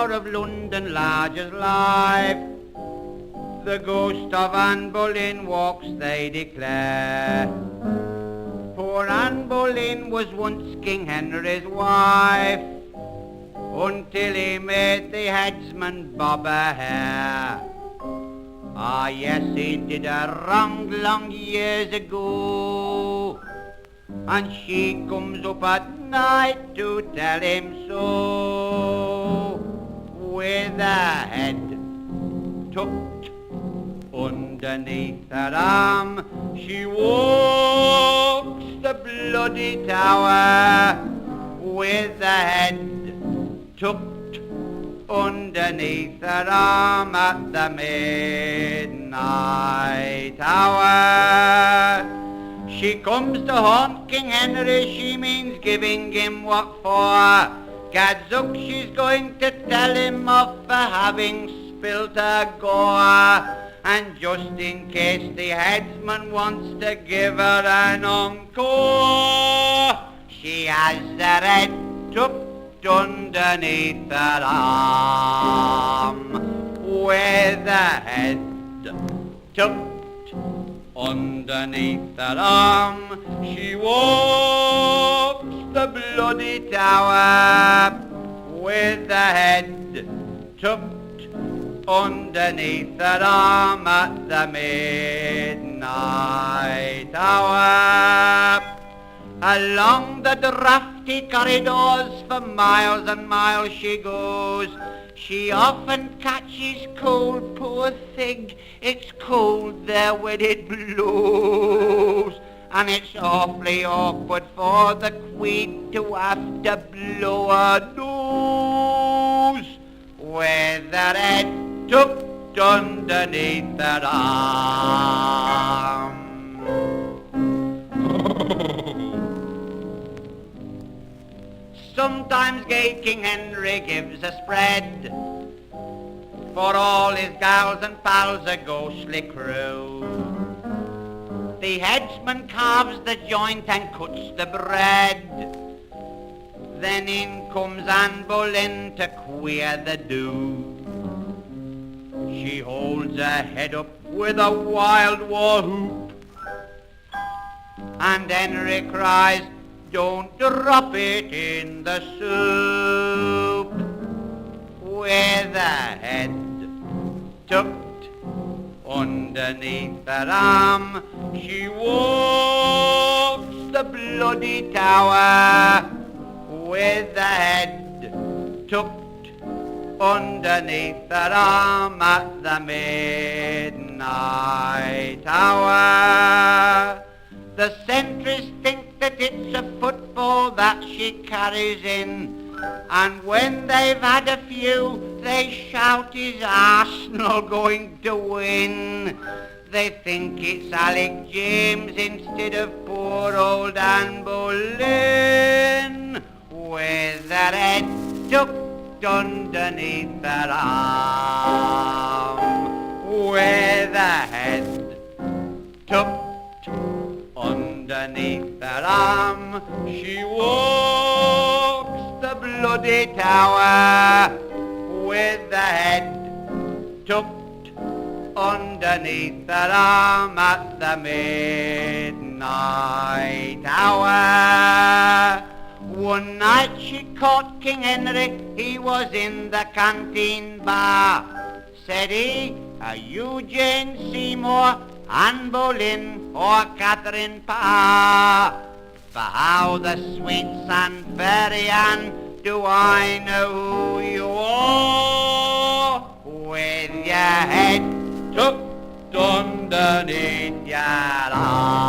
Tower of London large as life. The ghost of Anne Boleyn walks, they declare. Poor Anne Boleyn was once King Henry's wife, until he made the headsman bob her hair. Ah yes, he did her wrong long years ago, and she comes up at night to tell him so, with her head tucked underneath her arm. She walks the bloody tower, with her head tucked underneath her arm at the midnight hour. She comes to haunt King Henry, she means giving him what for. Gadzooks, she's going to tell him off for having spilt her gore. And just in case the headsman wants to give her an encore, she has her head tucked underneath her arm, with her head tucked underneath her arm. She walks the bloody tower, with her head tucked underneath her arm at the midnight hour. Along the drafty corridors for miles and miles she goes. She often catches cold, poor thing. It's cold there when it blows, and it's awfully awkward for the Queen to have to blow her nose, with her head tucked underneath her arm. Sometimes gay King Henry gives a spread, for all his gals and pals a ghostly crew. The headsman carves the joint and cuts the bread, then in comes Anne Boleyn to queer the do. She holds her head up with a wild war whoop, and Henry cries, "Don't drop it in the soup." With her head tucked underneath her arm, she walks the bloody tower, with her head tucked underneath her arm at the midnight hour. The sentries think that it's a football that she carries in, and when they've had a few, they shout, "Is Arsenal going to win?" They think it's Alec James instead of poor old Anne Boleyn, with her head tucked underneath her arm, with her head tucked underneath her arm. She walks the bloody tower, with her head tucked underneath her arm at the midnight hour. One night she caught King Henry, he was in the canteen bar. Said he, "Are you Jane Seymour, Anne Boleyn, or Catherine Parr? For how the sweet San Fairy Anne do I know who you are? With your head tucked underneath your arm."